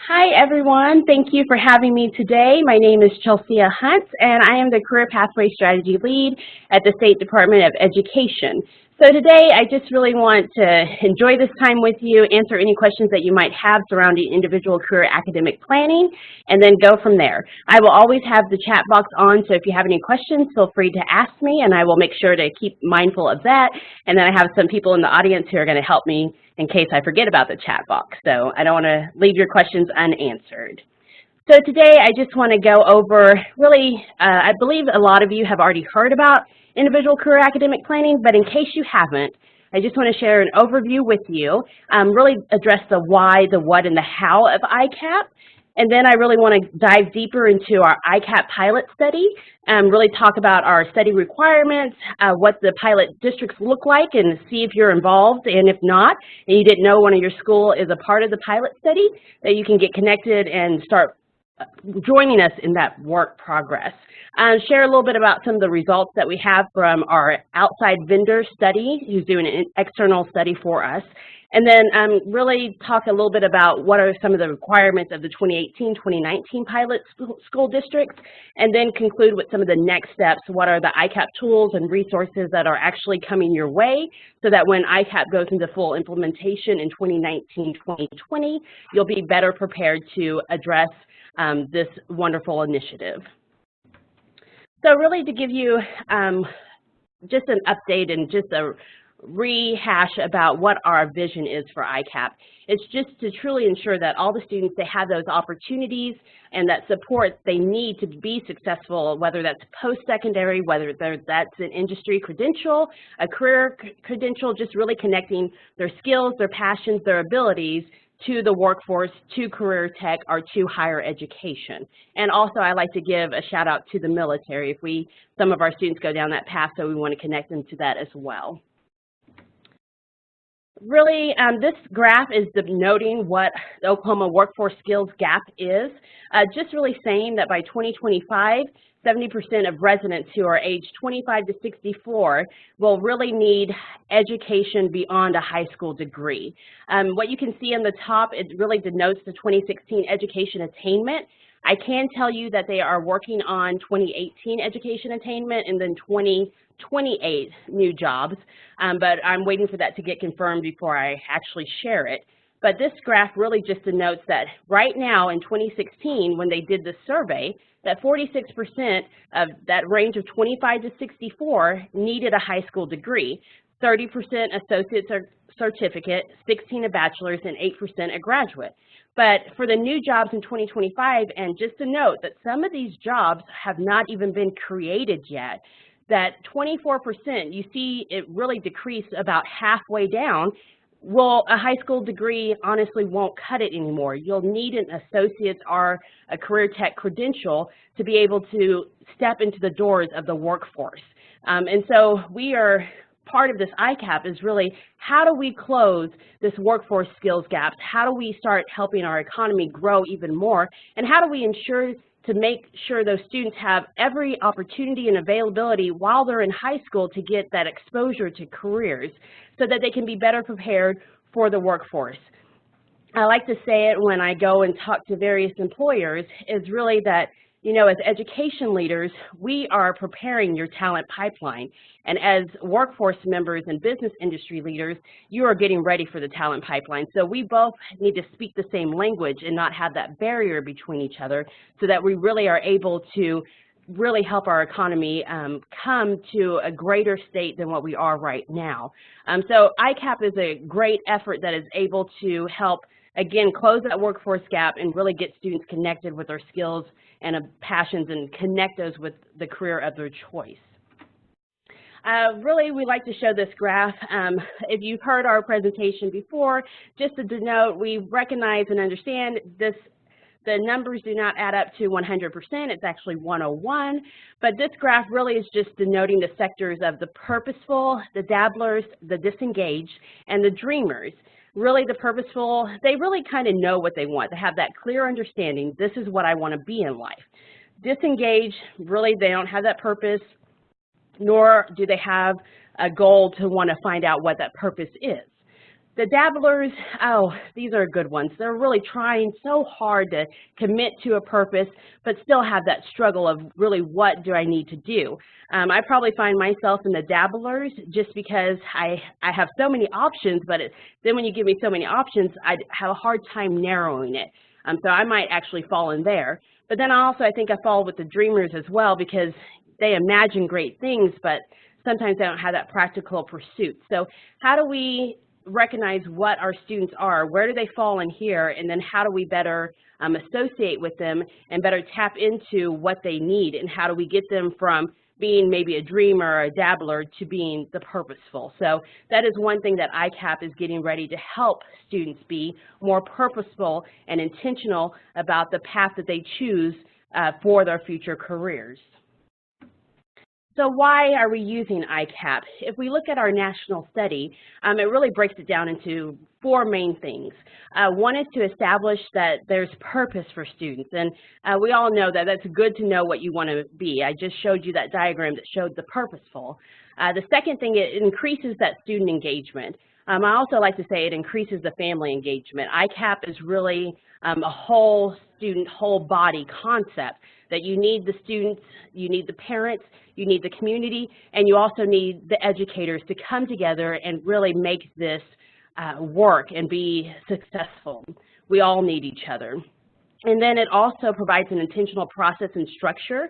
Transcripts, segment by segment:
Hi everyone, thank you for having me today. My name is Chelsea Hunt and I am the Career Pathway Strategy Lead at the State Department of Education. So today I just really want to enjoy this time with you, answer any questions that you might have surrounding individual career academic planning, and then go from there. I will always have the chat box on, so if you have any questions, feel free to ask me and I will make sure to keep mindful of that. And then I have some people in the audience who are going to help me in case I forget about the chat box. So I don't want to leave your questions unanswered. So today I just want to go over really, I believe a lot of you have already heard about individual career academic planning, but in case you haven't, I just want to share an overview with you, really address the why, the what, and the how of ICAP. And then I really want to dive deeper into our ICAP pilot study, really talk about our study requirements, what the pilot districts look like, and see if you're involved. And if not, and you didn't know one of your school is a part of the pilot study, that you can get connected and start joining us in that work progress. Share a little bit about some of the results that we have from our outside vendor study, who's doing an external study for us. And then really talk a little bit about what are some of the requirements of the 2018-2019 pilot school districts, and then conclude with some of the next steps. What are the ICAP tools and resources that are actually coming your way, so that when ICAP goes into full implementation in 2019-2020, you'll be better prepared to address this wonderful initiative. So really to give you just an update and just a rehash about what our vision is for ICAP. It's just to truly ensure that all the students, they have those opportunities and that support they need to be successful, whether that's post-secondary, whether that's an industry credential, a career credential, just really connecting their skills, their passions, their abilities to the workforce, to career tech, or to higher education. And also I like to give a shout out to the military if some of our students go down that path, so we want to connect them to that as well. Really, this graph is denoting what the Oklahoma workforce skills gap is. Just really saying that by 2025, 70% of residents who are aged 25 to 64 will really need education beyond a high school degree. What you can see on the top, it really denotes the 2016 education attainment. I can tell you that they are working on 2018 education attainment and then 2028 new jobs, but I'm waiting for that to get confirmed before I actually share it. But this graph really just denotes that right now in 2016, when they did the survey, that 46% of that range of 25 to 64 needed a high school degree, 30% associate's or certificate, 16 a bachelor's, and 8% a graduate. But for the new jobs in 2025, and just to note that some of these jobs have not even been created yet, that 24%, you see it really decreased about halfway down. Well, a high school degree honestly won't cut it anymore. You'll need an associate's or a career tech credential to be able to step into the doors of the workforce. And so we are, part of this ICAP is really how do we close this workforce skills gap? How do we start helping our economy grow even more? And how do we ensure to make sure those students have every opportunity and availability while they're in high school to get that exposure to careers so that they can be better prepared for the workforce? I like to say it when I go and talk to various employers is really that, you know, as education leaders, we are preparing your talent pipeline. And as workforce members and business industry leaders, you are getting ready for the talent pipeline. So we both need to speak the same language and not have that barrier between each other so that we really are able to really help our economy come to a greater state than what we are right now. So ICAP is a great effort that is able to help, again, close that workforce gap and really get students connected with their skills and passions and connect those with the career of their choice. Really, we like to show this graph. If you've heard our presentation before, just to denote, we recognize and understand this. The numbers do not add up to 100%, it's actually 101, but this graph really is just denoting the sectors of the purposeful, the dabblers, the disengaged, and the dreamers. Really the purposeful, they really kind of know what they want. They have that clear understanding, this is what I want to be in life. Disengaged, really they don't have that purpose, nor do they have a goal to want to find out what that purpose is. The dabblers, oh, these are good ones. They're really trying so hard to commit to a purpose, but still have that struggle of really what do I need to do. I probably find myself in the dabblers just because I have so many options, but then when you give me so many options, I have a hard time narrowing it. So I might actually fall in there. But then also I think I fall with the dreamers as well because they imagine great things, but sometimes they don't have that practical pursuit. So how do we recognize what our students are? Where do they fall in here? And then how do we better associate with them and better tap into what they need? And how do we get them from being maybe a dreamer or a dabbler to being the purposeful? So that is one thing that ICAP is getting ready to help students be more purposeful and intentional about the path that they choose for their future careers. So why are we using ICAP? If we look at our national study, it really breaks it down into 4 main things. One is to establish that there's purpose for students, and we all know that that's good to know what you want to be. I just showed you that diagram that showed the purposeful. The second thing, it increases that student engagement. I also like to say it increases the family engagement. ICAP is really a whole student, whole body concept that you need the students, you need the parents, you need the community, and you also need the educators to come together and really make this work and be successful. We all need each other. And then it also provides an intentional process and structure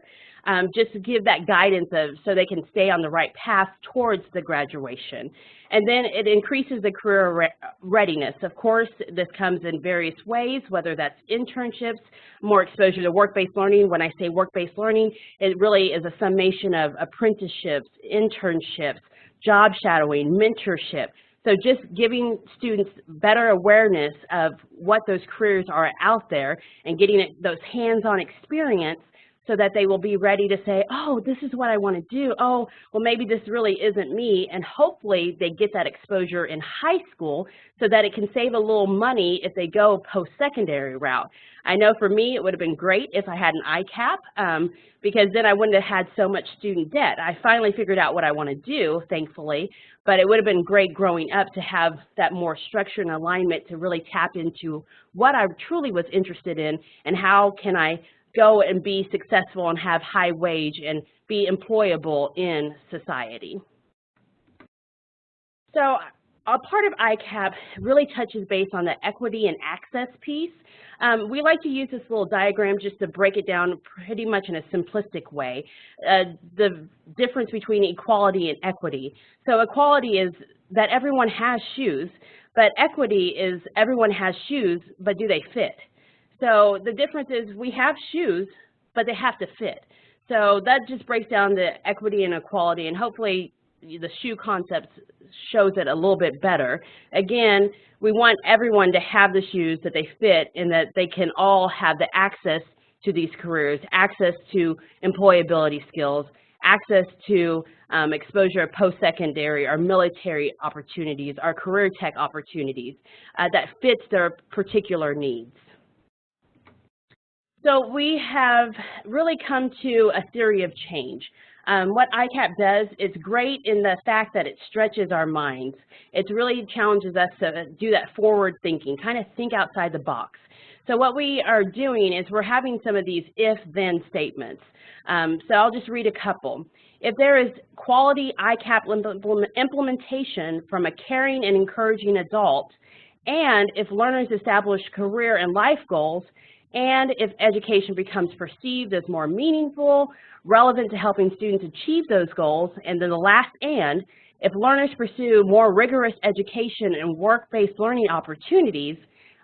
just to give that guidance so they can stay on the right path towards the graduation. And then it increases the career readiness. Of course, this comes in various ways, whether that's internships, more exposure to work-based learning. When I say work-based learning, it really is a summation of apprenticeships, internships, job shadowing, mentorship. So just giving students better awareness of what those careers are out there and getting those hands-on experience so that they will be ready to say, oh, this is what I want to do. Oh, well, maybe this really isn't me. And hopefully they get that exposure in high school so that it can save a little money if they go post-secondary route. I know for me it would have been great if I had an ICAP because then I wouldn't have had so much student debt. I finally figured out what I want to do, thankfully, but it would have been great growing up to have that more structure and alignment to really tap into what I truly was interested in and how can I go and be successful and have high wage and be employable in society. So a part of ICAP really touches base on the equity and access piece. We like to use this little diagram just to break it down pretty much in a simplistic way, the difference between equality and equity. So equality is that everyone has shoes, but equity is everyone has shoes, but do they fit? So the difference is we have shoes, but they have to fit. So that just breaks down the equity and equality, and hopefully the shoe concept shows it a little bit better. Again, we want everyone to have the shoes that they fit and that they can all have the access to these careers, access to employability skills, access to exposure of post-secondary or military opportunities, or career tech opportunities that fits their particular needs. So we have really come to a theory of change. What ICAP does is great in the fact that it stretches our minds. It really challenges us to do that forward thinking, kind of think outside the box. So what we are doing is we're having some of these if-then statements. So I'll just read a couple. If there is quality ICAP implementation from a caring and encouraging adult, and if learners establish career and life goals, and if education becomes perceived as more meaningful, relevant to helping students achieve those goals, and then the last and, if learners pursue more rigorous education and work-based learning opportunities,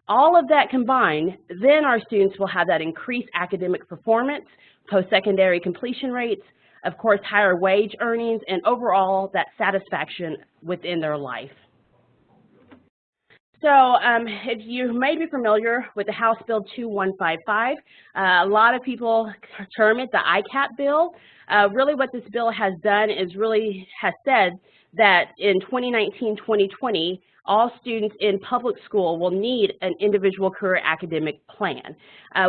all of that combined, then our students will have that increased academic performance, post-secondary completion rates, of course, higher wage earnings, and overall that satisfaction within their life. So if you may be familiar with the House Bill 2155, a lot of people term it the ICAP bill. Really what this bill has done is really has said that in 2019-2020, all students in public school will need an individual career academic plan.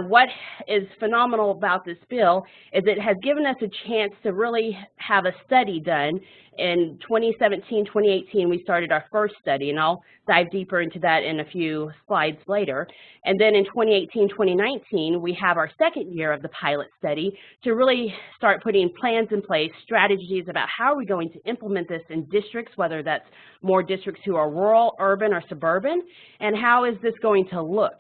What is phenomenal about this bill is it has given us a chance to really have a study done. In 2017, 2018, we started our first study, and I'll dive deeper into that in a few slides later. And then in 2018, 2019, we have our second year of the pilot study to really start putting plans in place, strategies about how are we going to implement this in districts, whether that's more districts who are rural, urban, or suburban, and how is this going to look.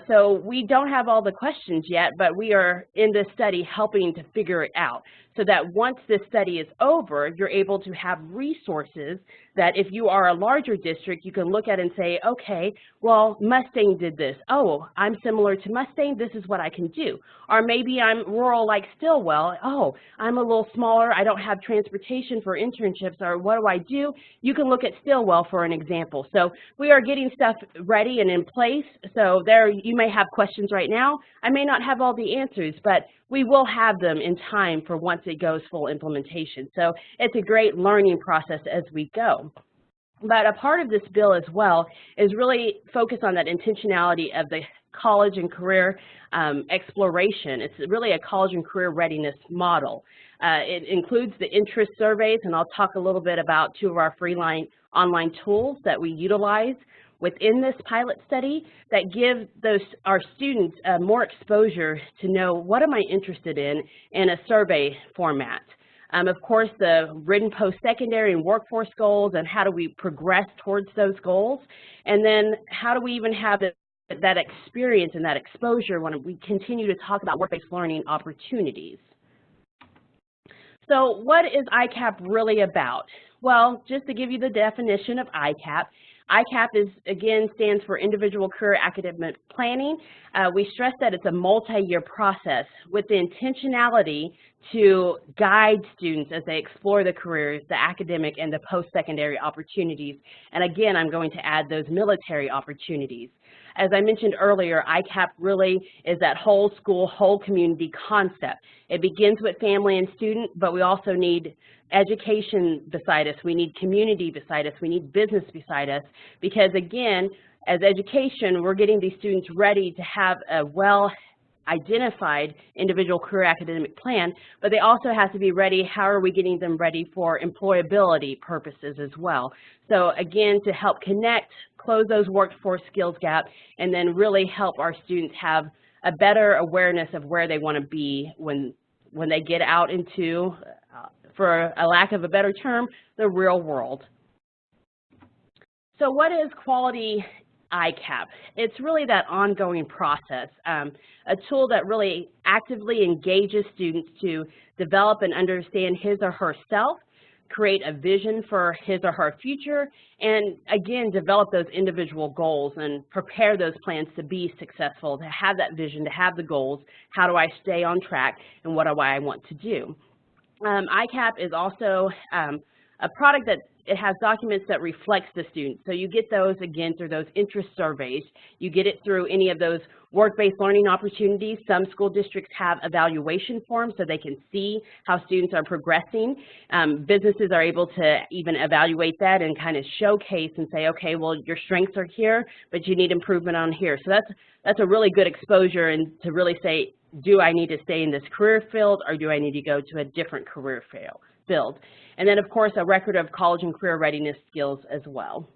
So we don't have all the questions yet, but we are in this study helping to figure it out so that once this study is over, you're able to have resources that if you are a larger district, you can look at and say, okay, well, Mustang did this. Oh, I'm similar to Mustang. This is what I can do. Or maybe I'm rural like Stillwell. Oh, I'm a little smaller. I don't have transportation for internships, or what do I do? You can look at Stillwell for an example. So we are getting stuff ready and in place. So there you may have questions right now. I may not have all the answers, but we will have them in time for once it goes full implementation. So it's a great learning process as we go. But a part of this bill as well is really focused on that intentionality of the college and career exploration. It's really a college and career readiness model. It includes the interest surveys, and I'll talk a little bit about two of our free online tools that we utilize within this pilot study that give our students more exposure to know what am I interested in a survey format. Of course, the written post-secondary and workforce goals, and how do we progress towards those goals, and then how do we even have that experience and that exposure when we continue to talk about work-based learning opportunities. So what is ICAP really about? Well, just to give you the definition of ICAP, ICAP again stands for Individual Career Academic Planning. We stress that it's a multi-year process with the intentionality to guide students as they explore the careers, the academic and the post-secondary opportunities. And again, I'm going to add those military opportunities. As I mentioned earlier, ICAP really is that whole school, whole community concept. It begins with family and student, but we also need education beside us. We need community beside us. We need business beside us, because again, as education, we're getting these students ready to have a well-identified individual career academic plan, but they also have to be ready. How are we getting them ready for employability purposes as well? So again, to help connect, close those workforce skills gaps, and then really help our students have a better awareness of where they want to be when they get out into, for a lack of a better term, the real world. So what is quality ICAP? It's really that ongoing process, a tool that really actively engages students to develop and understand his or herself, create a vision for his or her future, and again, develop those individual goals and prepare those plans to be successful, to have that vision, to have the goals. How do I stay on track, and what do I want to do? ICAP is also a product that it has documents that reflects the student. So you get those, again, through those interest surveys. You get it through any of those work-based learning opportunities. Some school districts have evaluation forms so they can see how students are progressing. Businesses are able to even evaluate that and kind of showcase and say, okay, well, your strengths are here, but you need improvement on here. So that's a really good exposure, and to really say, do I need to stay in this career field, or do I need to go to a different career field? And then, of course, a record of college and career readiness skills as well.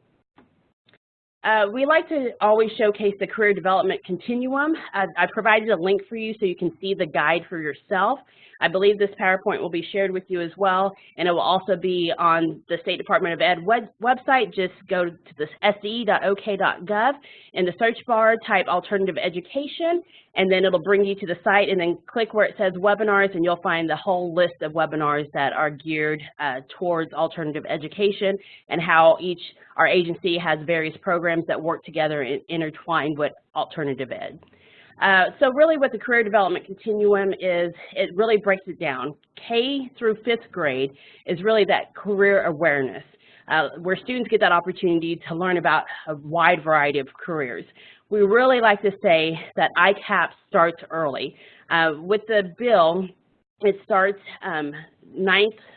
We like to always showcase the career development continuum. I provided a link for you so you can see the guide for yourself. I believe this PowerPoint will be shared with you as well, and it will also be on the State Department of Ed website. Just go to the sde.ok.gov. In the search bar, type alternative education, and then it'll bring you to the site, and then click where it says webinars, and you'll find the whole list of webinars that are geared towards alternative education, and how our agency has various programs that work together and intertwined with alternative ed. So really what the career development continuum is, it really breaks it down. K through 5th grade is really that career awareness, where students get that opportunity to learn about a wide variety of careers. We really like to say that ICAP starts early. With the bill, It starts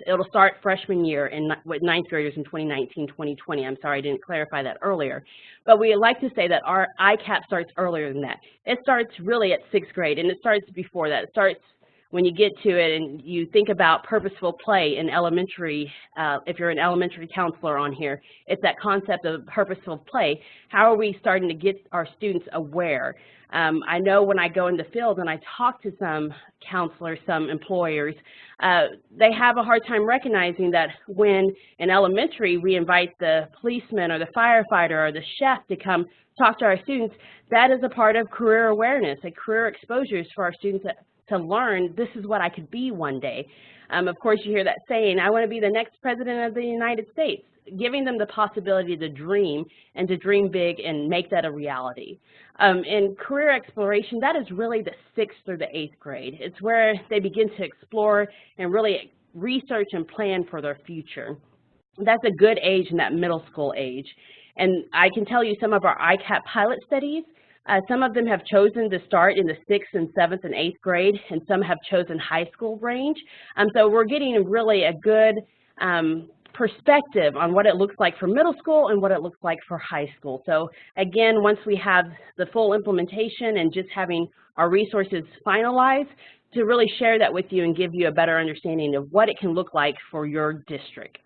it'll start freshman year with ninth graders in 2019, 2020. I'm sorry I didn't clarify that earlier. But we like to say that our ICAP starts earlier than that. It starts really at 6th grade, and it starts before that. It starts when you get to it and you think about purposeful play in elementary. If you're an elementary counselor on here, it's that concept of purposeful play. How are we starting to get our students aware? I know when I go in the field and I talk to some counselors, some employers, they have a hard time recognizing that when in elementary we invite the policeman or the firefighter or the chef to come talk to our students, that is a part of career awareness and career exposures for our students to learn this is what I could be one day. Of course, you hear that saying, I want to be the next president of the United States, giving them the possibility to dream and to dream big and make that a reality. In career exploration, that is really the 6th through the 8th grade. It's where they begin to explore and really research and plan for their future. That's a good age in that middle school age. And I can tell you some of our ICAP pilot studies, some of them have chosen to start in the 6th and 7th and 8th grade, and some have chosen high school range. So we're getting really a good perspective on what it looks like for middle school and what it looks like for high school. So again, once we have the full implementation and just having our resources finalized, to really share that with you and give you a better understanding of what it can look like for your district.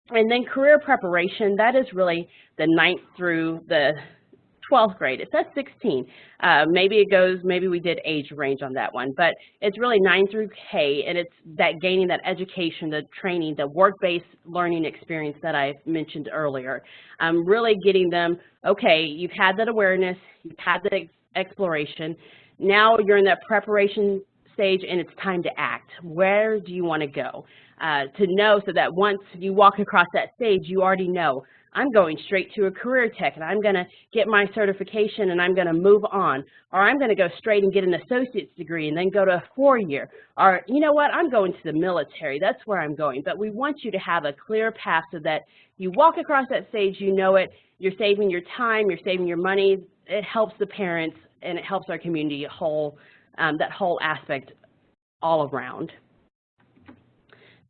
And then career preparation, that is really the 9th through the 12th grade. It says 16. Maybe we did age range on that one, but it's really 9 through K, and it's that gaining that education, the training, the work-based learning experience that I mentioned earlier. Really getting them, okay, you've had that awareness, you've had that exploration, now you're in that preparation stage and it's time to act. Where do you want to go? To know so that once you walk across that stage, you already know, I'm going straight to a career tech and I'm going to get my certification and I'm going to move on. Or I'm going to go straight and get an associate's degree and then go to a FourYear. Or, you know what, I'm going to the military. That's where I'm going. But we want you to have a clear path so that you walk across that stage, you know it, you're saving your time, you're saving your money. It helps the parents and it helps our community that whole aspect all around.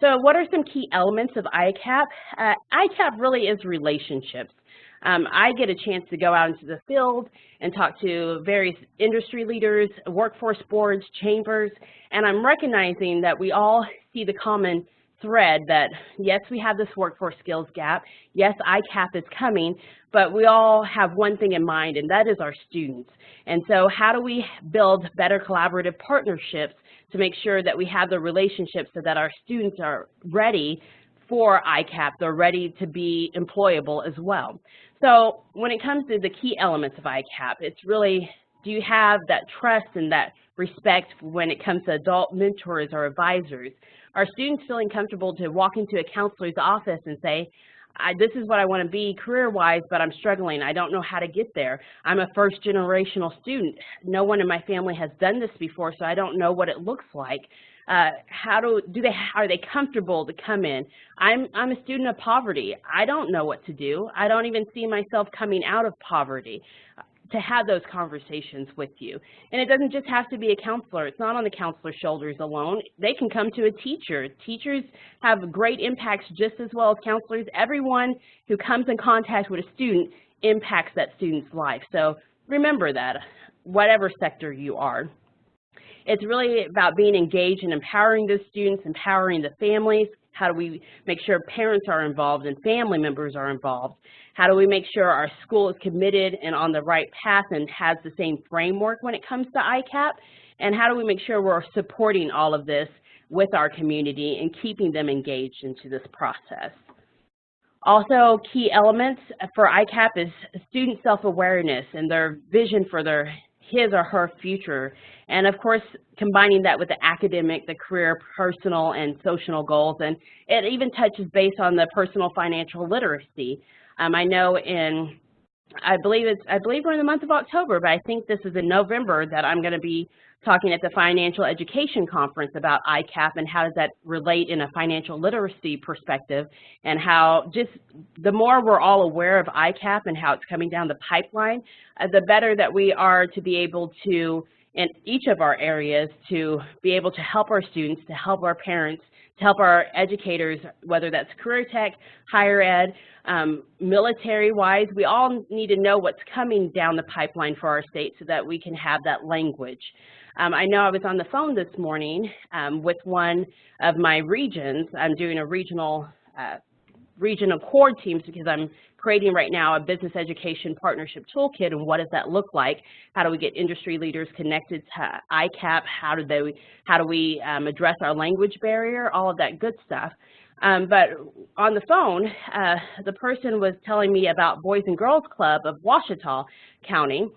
So what are some key elements of ICAP? ICAP really is relationships. I get a chance to go out into the field and talk to various industry leaders, workforce boards, chambers, and I'm recognizing that we all see the common thread that, yes, we have this workforce skills gap, yes, ICAP is coming, but we all have one thing in mind, and that is our students. And so how do we build better collaborative partnerships to make sure that we have the relationships so that our students are ready for ICAP, they're ready to be employable as well. So when it comes to the key elements of ICAP, it's really, do you have that trust and that respect when it comes to adult mentors or advisors? Are students feeling comfortable to walk into a counselor's office and say, this is what I want to be career-wise, but I'm struggling. I don't know how to get there. I'm a first-generational student. No one in my family has done this before, so I don't know what it looks like. Are they comfortable to come in? I'm a student of poverty. I don't know what to do. I don't even see myself coming out of poverty. To have those conversations with you. And it doesn't just have to be a counselor. It's not on the counselor's shoulders alone. They can come to a teacher. Teachers have great impacts just as well as counselors. Everyone who comes in contact with a student impacts that student's life. So remember that, whatever sector you are. It's really about being engaged and empowering the students, empowering the families. How do we make sure parents are involved and family members are involved? How do we make sure our school is committed and on the right path and has the same framework when it comes to ICAP? And how do we make sure we're supporting all of this with our community and keeping them engaged into this process? Also, key elements for ICAP is student self-awareness and their vision for his or her future. And of course, combining that with the academic, the career, personal, and social goals. And it even touches base on the personal financial literacy. I know I believe we're in the month of October, but I think this is in November that I'm going to be talking at the Financial Education Conference about ICAP and how does that relate in a financial literacy perspective, and how just the more we're all aware of ICAP and how it's coming down the pipeline, the better that we are to be able to in each of our areas to be able to help our students, to help our parents, to help our educators, whether that's career tech, higher ed, military-wise. We all need to know what's coming down the pipeline for our state so that we can have that language. I know I was on the phone this morning with one of my regions. I'm doing a regional core teams because I'm creating right now a business education partnership toolkit, and what does that look like? How do we get industry leaders connected to ICAP? How do we address our language barrier? All of that good stuff. But on the phone, the person was telling me about Boys and Girls Club of Ouachita County.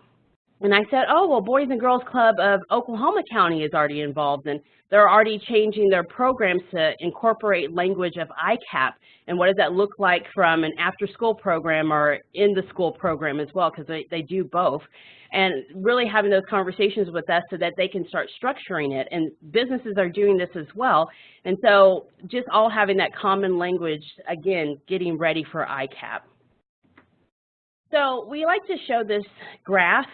And I said, oh, well, Boys and Girls Club of Oklahoma County is already involved, and they're already changing their programs to incorporate language of ICAP. And what does that look like from an after-school program or in-the-school program as well, because they do both. And really having those conversations with us so that they can start structuring it. And businesses are doing this as well. And so just all having that common language, again, getting ready for ICAP. So we like to show this graph.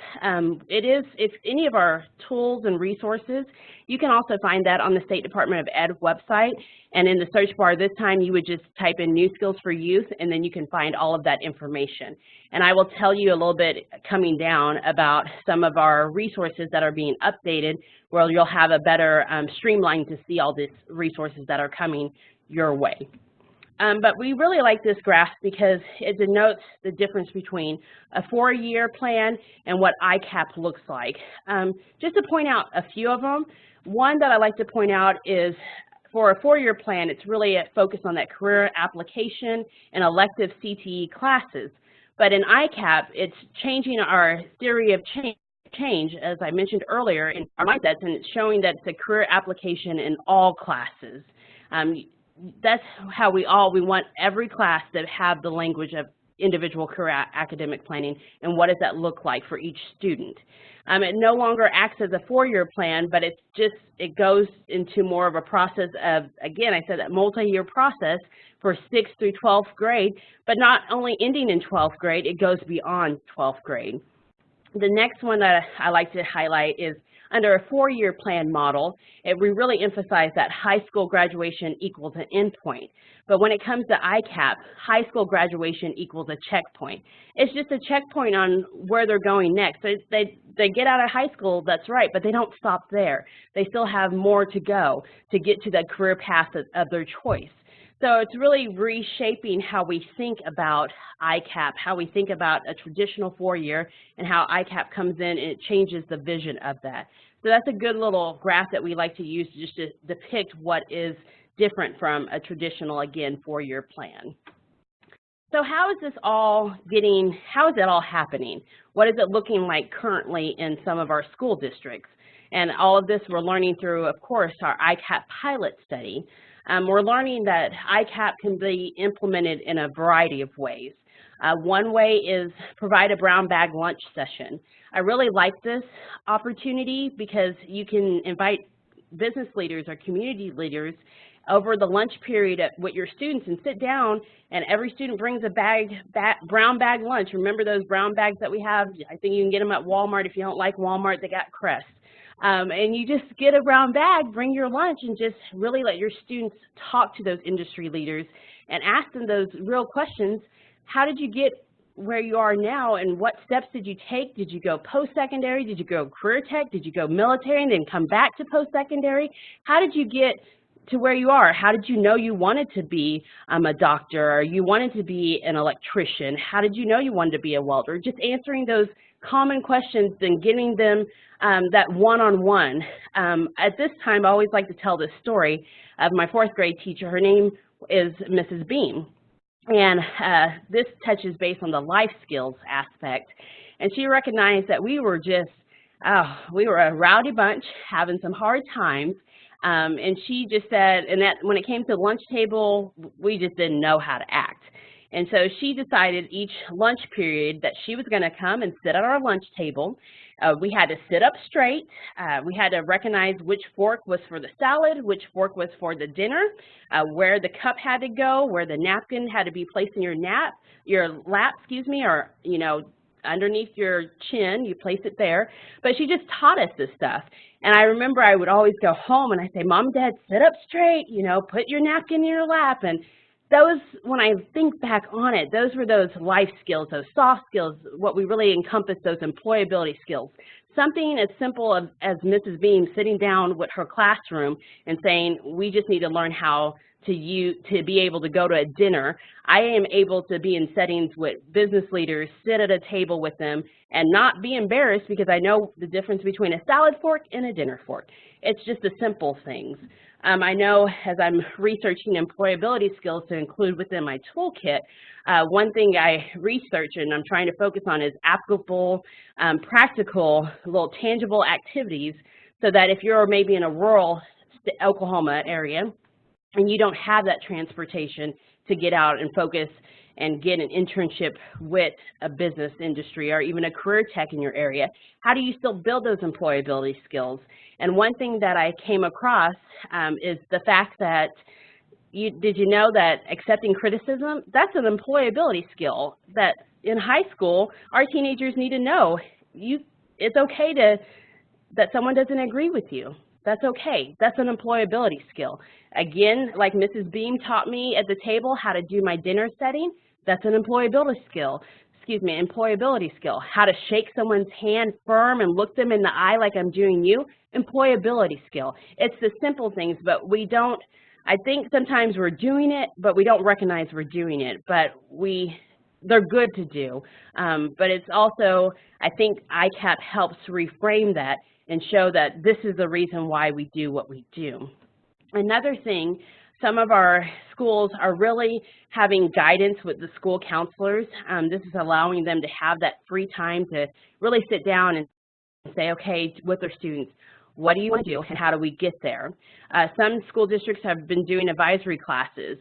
It's any of our tools and resources. You can also find that on the State Department of Ed website. And in the search bar this time, you would just type in New Skills for Youth, and then you can find all of that information. And I will tell you a little bit coming down about some of our resources that are being updated, where you'll have a better streamline to see all these resources that are coming your way. But we really like this graph because it denotes the difference between a 4-year plan and what ICAP looks like. Just to point out a few of them, one that I like to point out is for a 4-year plan, it's really a focus on that career application and elective CTE classes. But in ICAP, it's changing our theory of change, as I mentioned earlier, in our mindsets, and it's showing that it's a career application in all classes. That's how we want every class to have the language of individual career academic planning, and what does that look like for each student. It no longer acts as a 4-year plan, but it goes into more of a process of, again, I said that multi-year process for 6th through 12th grade, but not only ending in 12th grade, it goes beyond 12th grade. The next one that I like to highlight is under a 4-year plan model, we really emphasize that high school graduation equals an endpoint. But when it comes to ICAP, high school graduation equals a checkpoint. It's just a checkpoint on where they're going next. They get out of high school, that's right, but they don't stop there. They still have more to go to get to the career path of their choice. So it's really reshaping how we think about ICAP, how we think about a traditional 4-year, and how ICAP comes in and it changes the vision of that. So that's a good little graph that we like to use just to depict what is different from a traditional, again, 4-year plan. So how is it all happening? What is it looking like currently in some of our school districts? And all of this we're learning through, of course, our ICAP pilot study. We're learning that ICAP can be implemented in a variety of ways. One way is provide a brown bag lunch session. I really like this opportunity because you can invite business leaders or community leaders over the lunch period with your students and sit down, and every student brings a brown bag lunch. Remember those brown bags that we have? I think you can get them at Walmart. If you don't like Walmart, they got Crest. And you just get a brown bag, bring your lunch, and just really let your students talk to those industry leaders and ask them those real questions. How did you get where you are now, and what steps did you take? Did you go post-secondary? Did you go career tech? Did you go military and then come back to post-secondary? How did you get to where you are? How did you know you wanted to be a doctor, or you wanted to be an electrician? How did you know you wanted to be a welder? Just answering those common questions and getting them that one-on-one. At this time, I always like to tell this story of my 4th grade teacher. Her name is Mrs. Beam. And this touches base on the life skills aspect. And she recognized that we were a rowdy bunch having some hard times. And she just said, and that when it came to the lunch table, we just didn't know how to act. And so she decided each lunch period that she was going to come and sit at our lunch table. We had to sit up straight. We had to recognize which fork was for the salad, which fork was for the dinner, where the cup had to go, where the napkin had to be placed in your lap, or underneath your chin, you place it there, but she just taught us this stuff. And I remember I would always go home and I'd say, Mom, Dad, sit up straight, you know, put your napkin in your lap. And those, when I think back on it, those were those life skills, those soft skills, what we really encompass, those employability skills. Something as simple as Mrs. Beam sitting down with her classroom and saying, we just need to learn how to be able to go to a dinner. I am able to be in settings with business leaders, sit at a table with them, and not be embarrassed because I know the difference between a salad fork and a dinner fork. It's just the simple things. I know as I'm researching employability skills to include within my toolkit, one thing I research and I'm trying to focus on is applicable, practical, little tangible activities so that if you're maybe in a rural Oklahoma area and you don't have that transportation to get out and focus and get an internship with a business industry or even a career tech in your area, how do you still build those employability skills? And one thing that I came across is the fact that did you know that accepting criticism, that's an employability skill that in high school, our teenagers need to know. It's okay that someone doesn't agree with you. That's okay. That's an employability skill. Again, like Mrs. Beam taught me at the table how to do my dinner setting, that's an employability skill. Employability skill. How to shake someone's hand firm and look them in the eye like I'm doing you, employability skill. It's the simple things, but we don't, I think sometimes we're doing it, but we don't recognize we're doing it, but they're good to do. But it's also, I think ICAP helps reframe that and show that this is the reason why we do what we do. Another thing, some of our schools are really having guidance with the school counselors. This is allowing them to have that free time to really sit down and say, okay, with their students, what do you want to do and how do we get there? Some school districts have been doing advisory classes.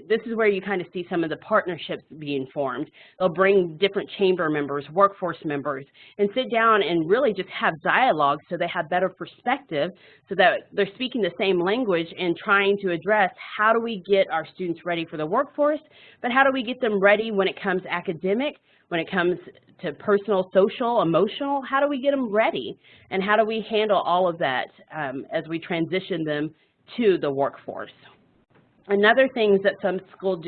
This is where you kind of see some of the partnerships being formed. They'll bring different chamber members, workforce members, and sit down and really just have dialogue so they have better perspective so that they're speaking the same language and trying to address how do we get our students ready for the workforce, but how do we get them ready when it comes academic, when it comes to personal, social, emotional, how do we get them ready? And how do we handle all of that as we transition them to the workforce? Another things that some school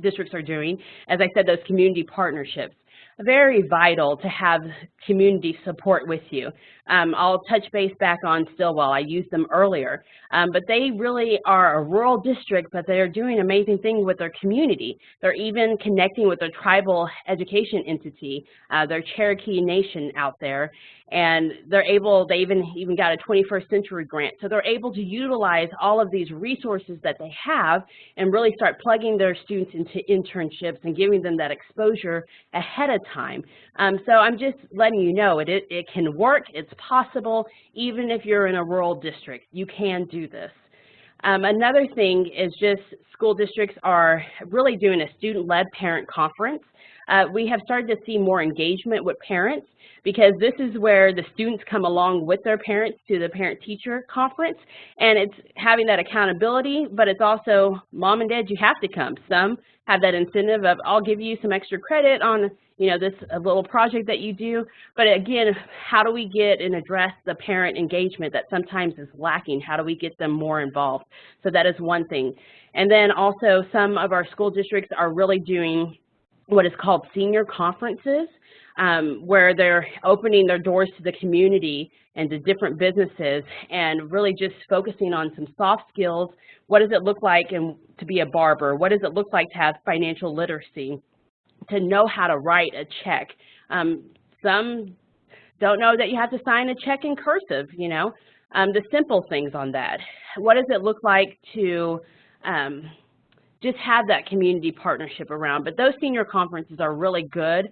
districts are doing, as I said, those community partnerships. Very vital to have community support with you. I'll touch base back on Stillwell. I used them earlier, but they really are a rural district, but they're doing amazing things with their community. They're even connecting with their tribal education entity, their Cherokee Nation out there, and they even got a 21st Century grant. So they're able to utilize all of these resources that they have and really start plugging their students into internships and giving them that exposure ahead of time. So I'm just letting you know it can work, it's possible, even if you're in a rural district, you can do this. Another thing is just school districts are really doing a student-led parent conference. We have started to see more engagement with parents because this is where the students come along with their parents to the parent-teacher conference, and it's having that accountability, but it's also, Mom and Dad, you have to come. Some have that incentive of, I'll give you some extra credit on, you know, this little project that you do, but again, how do we get and address the parent engagement that sometimes is lacking? How do we get them more involved? So that is one thing. And then also some of our school districts are really doing what is called senior conferences, where they're opening their doors to the community and to different businesses and really just focusing on some soft skills. What does it look like to be a barber? What does it look like to have financial literacy? To know how to write a check. Some don't know that you have to sign a check in cursive, you know, the simple things on that. What does it look like to just have that community partnership around? But those senior conferences are really good.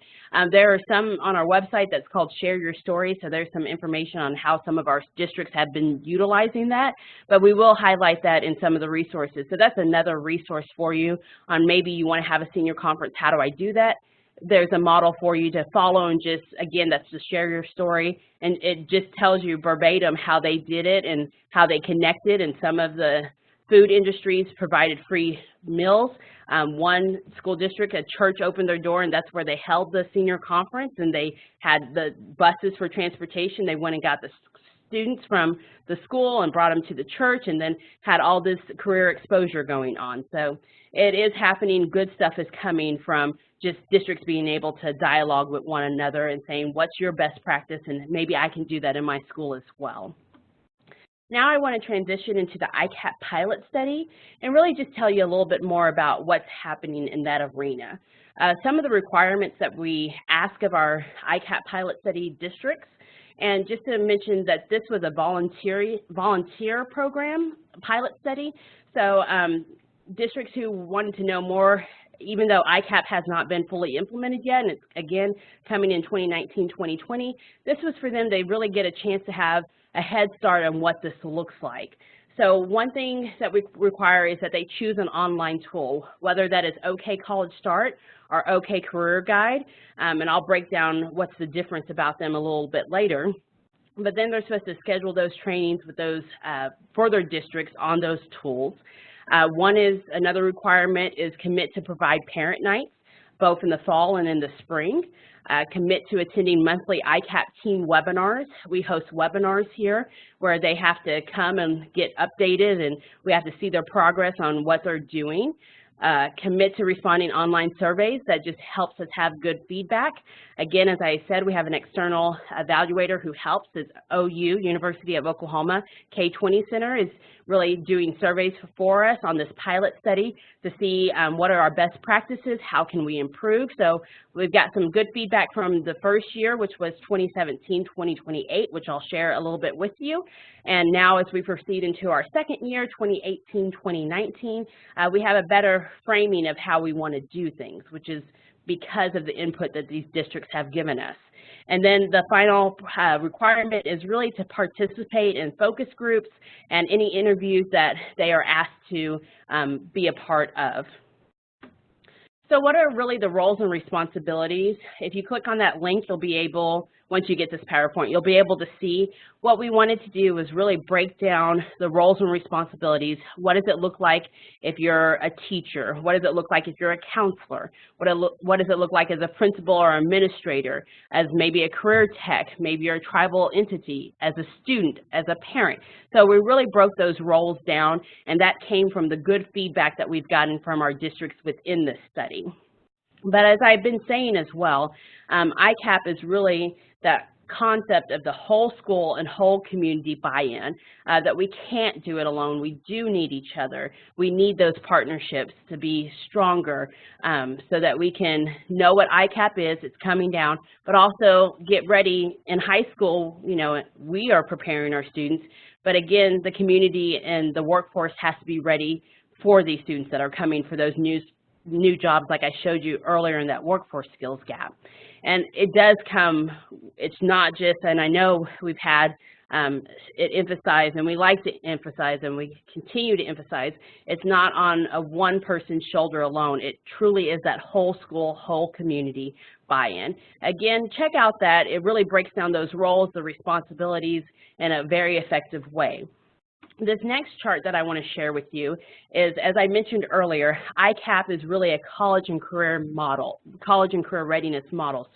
There are some on our website that's called Share Your Story, so there's some information on how some of our districts have been utilizing that, but we will highlight that in some of the resources. So that's another resource for you on maybe you want to have a senior conference, how do I do that? There's a model for you to follow and just, again, that's just Share Your Story, and it just tells you verbatim how they did it and how they connected and some of the Food industries provided free meals. One school district, a church, opened their door, and that's where they held the senior conference, and they had the buses for transportation. They went and got the students from the school and brought them to the church, and then had all this career exposure going on. So it is happening. Good stuff is coming from just districts being able to dialogue with one another and saying, what's your best practice, and maybe I can do that in my school as well. Now I want to transition into the ICAP pilot study and really just tell you a little bit more about what's happening in that arena. Some of the requirements that we ask of our ICAP pilot study districts, and just to mention that this was a volunteer program pilot study, so districts who wanted to know more, even though ICAP has not been fully implemented yet, and it's again coming in 2019-2020, this was for them to really get a chance to have a head start on what this looks like. So one thing that we require is that they choose an online tool, whether that is OK College Start or OK Career Guide, and I'll break down what's the difference about them a little bit later. But then they're supposed to schedule those trainings with those for their districts on those tools. Another requirement is commit to provide parent nights, both in the fall and in the spring. Commit to attending monthly ICAP team webinars. We host webinars here where they have to come and get updated, and we have to see their progress on what they're doing. Commit to responding online surveys. That just helps us have good feedback. Again, as I said, we have an external evaluator who helps. It's OU, University of Oklahoma K-20 Center, is really doing surveys for us on this pilot study to see what are our best practices, how can we improve. So we've got some good feedback from the first year, which was 2017-2028, which I'll share a little bit with you. And now as we proceed into our second year, 2018-2019, we have a better framing of how we want to do things, which is because of the input that these districts have given us. And then the final requirement is really to participate in focus groups and any interviews that they are asked to be a part of. So what are really the roles and responsibilities? If you click on that link, you'll be able, once you get this PowerPoint, you'll be able to see what we wanted to do is really break down the roles and responsibilities. What does it look like if you're a teacher? What does it look like if you're a counselor? What does it look like as a principal or administrator, as maybe a career tech, maybe you're a tribal entity, as a student, as a parent? So we really broke those roles down, and that came from the good feedback that we've gotten from our districts within this study. But as I've been saying as well, ICAP is really that concept of the whole school and whole community buy-in, that we can't do it alone. We do need each other. We need those partnerships to be stronger so that we can know what ICAP is, it's coming down, but also get ready in high school. You know, we are preparing our students, but again, the community and the workforce has to be ready for these students that are coming for those new jobs like I showed you earlier in that workforce skills gap. And it does come, it's not just, and I know we've had it emphasized, and we like to emphasize, and we continue to emphasize, it's not on a one person's shoulder alone. It truly is that whole school, whole community buy-in. Again, check out that. It really breaks down those roles, the responsibilities in a very effective way. This next chart that I want to share with you is, as I mentioned earlier, ICAP is really a college and career model, college and career readiness model,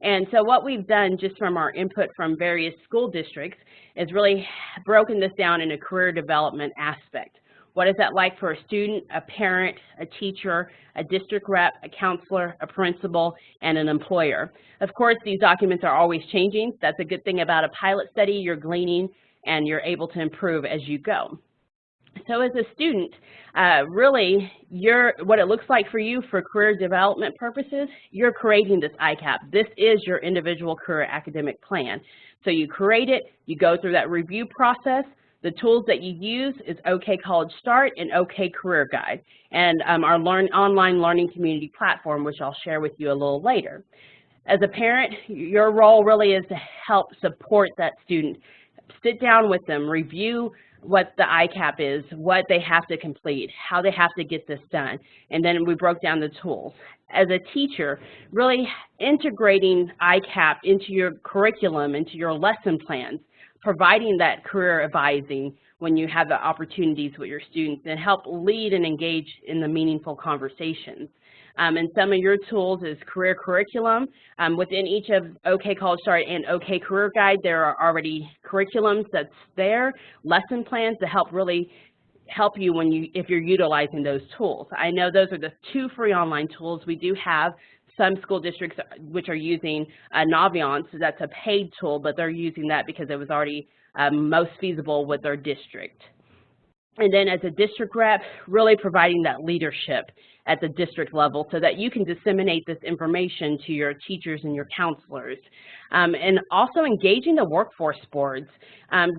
And so what we've done just from our input from various school districts is really broken this down in a career development aspect. What is that like for a student, a parent, a teacher, a district rep, a counselor, a principal, and an employer? Of course, these documents are always changing. That's a good thing about a pilot study. You're gleaning and you're able to improve as you go. So as a student, really, what it looks like for you for career development purposes, you're creating this ICAP. This is your individual career academic plan. So you create it, you go through that review process. The tools that you use is OK College Start and OK Career Guide, and our online learning community platform, which I'll share with you a little later. As a parent, your role really is to help support that student, sit down with them, review what the ICAP is, what they have to complete, how they have to get this done, and then we broke down the tools. As a teacher, really integrating ICAP into your curriculum, into your lesson plans, providing that career advising when you have the opportunities with your students, and help lead and engage in the meaningful conversations. And some of your tools is career curriculum. Within each of OK College Start and OK Career Guide, there are already curriculums that's there, lesson plans to really help you if you're utilizing those tools. I know those are the 2 free online tools. We do have some school districts which are using Naviance, so that's a paid tool, but they're using that because it was already most feasible with their district. And then as a district rep, really providing that leadership at the district level so that you can disseminate this information to your teachers and your counselors. And also engaging the workforce boards,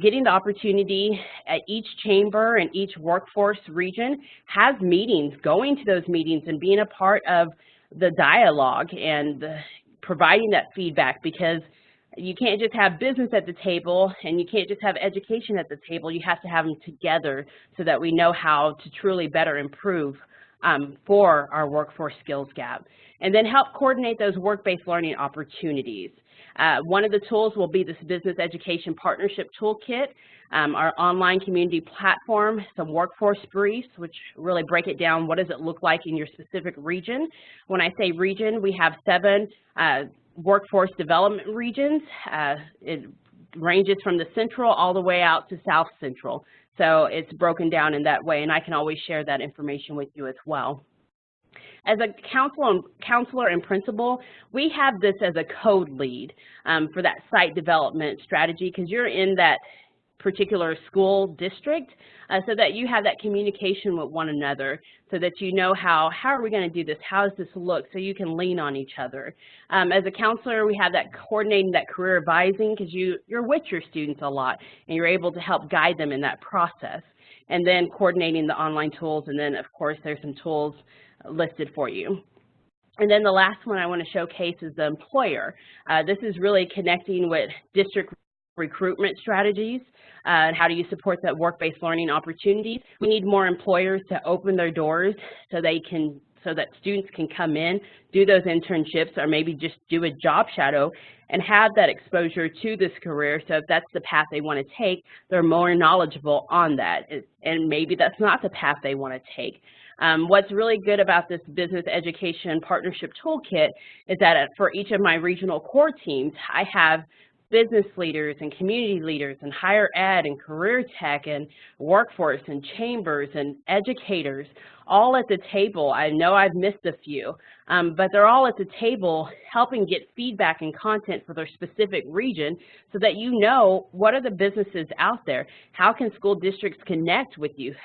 getting the opportunity at each chamber and each workforce region has meetings, going to those meetings and being a part of the dialogue and providing that feedback, because you can't just have business at the table and you can't just have education at the table. You have to have them together so that we know how to truly better improve for our workforce skills gap. And then help coordinate those work-based learning opportunities. One of the tools will be this Business Education Partnership Toolkit, our online community platform, some workforce briefs, which really break it down. What does it look like in your specific region? When I say region, we have 7 workforce development regions. It ranges from the central all the way out to South Central. So it's broken down in that way, and I can always share that information with you as well. As a counselor and principal, we have this as a code lead for that site development strategy, because you're in that particular school district, so that you have that communication with one another, so that you know how are we going to do this, how does this look, so you can lean on each other. As a counselor, we have that coordinating that career advising, because you're with your students a lot and you're able to help guide them in that process. And then coordinating the online tools, and then of course there's some tools listed for you. And then the last one I want to showcase is the employer. This is really connecting with district recruitment strategies, and how do you support that work-based learning opportunities. We need more employers to open their doors so that students can come in, do those internships, or maybe just do a job shadow and have that exposure to this career. So if that's the path they want to take, they're more knowledgeable on that. And maybe that's not the path they want to take. What's really good about this Business Education Partnership Toolkit is that for each of my regional core teams, I have business leaders and community leaders and higher ed and career tech and workforce and chambers and educators all at the table. I know I've missed a few, but they're all at the table helping get feedback and content for their specific region, so that you know what are the businesses out there, how can school districts connect with you,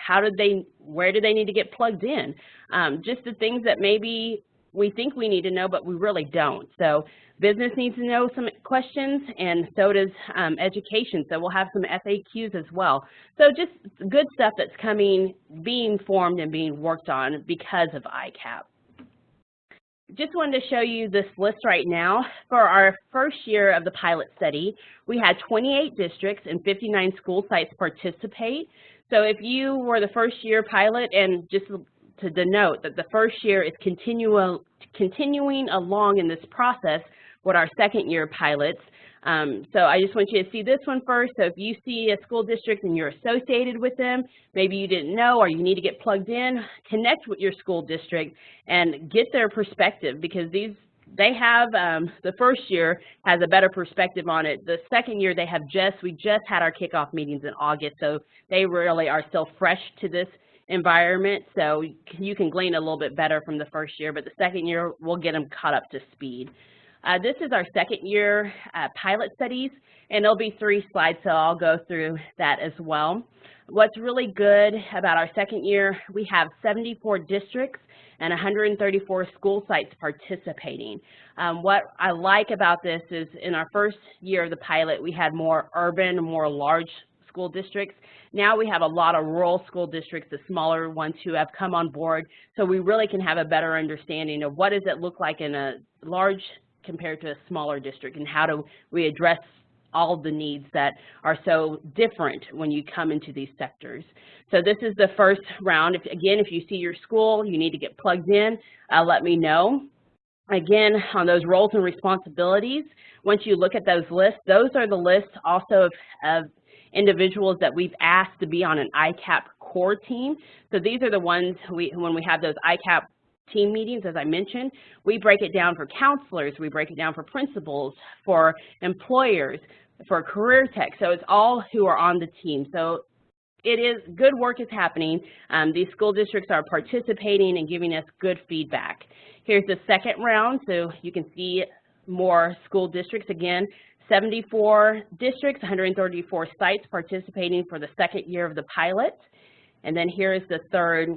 where do they need to get plugged in, just the things that maybe we think we need to know, but we really don't. So business needs to know some questions, and so does education. So we'll have some FAQs as well. So just good stuff that's being formed and being worked on because of ICAP. Just wanted to show you this list right now. For our first year of the pilot study, we had 28 districts and 59 school sites participate. So if you were the first year pilot, and just to denote that the first year is continuing along in this process with our second year pilots. So I just want you to see this one first. So if you see a school district and you're associated with them, maybe you didn't know or you need to get plugged in, connect with your school district and get their perspective, because the first year has a better perspective on it. The second year we just had our kickoff meetings in August, so they really are still fresh to this environment, so you can glean a little bit better from the first year, but the second year we'll get them caught up to speed. This is our second year pilot studies, and there'll be 3 slides, so I'll go through that as well. What's really good about our second year, we have 74 districts and 134 school sites participating. What I like about this is in our first year of the pilot, we had more urban, more large school districts. Now we have a lot of rural school districts, the smaller ones who have come on board, so we really can have a better understanding of what does it look like in a large compared to a smaller district, and how do we address all the needs that are so different when you come into these sectors. So this is the first round. Again, if you see your school, you need to get plugged in, let me know. Again, on those roles and responsibilities, once you look at those lists, those are the lists also of individuals that we've asked to be on an ICAP core team. So these are the ones when we have those ICAP team meetings, as I mentioned, we break it down for counselors, we break it down for principals, for employers, for career tech. So it's all who are on the team. So it is, good work is happening. These school districts are participating and giving us good feedback. Here's the second round, so you can see more school districts. Again, 74 districts, 134 sites participating for the second year of the pilot. And then here is the third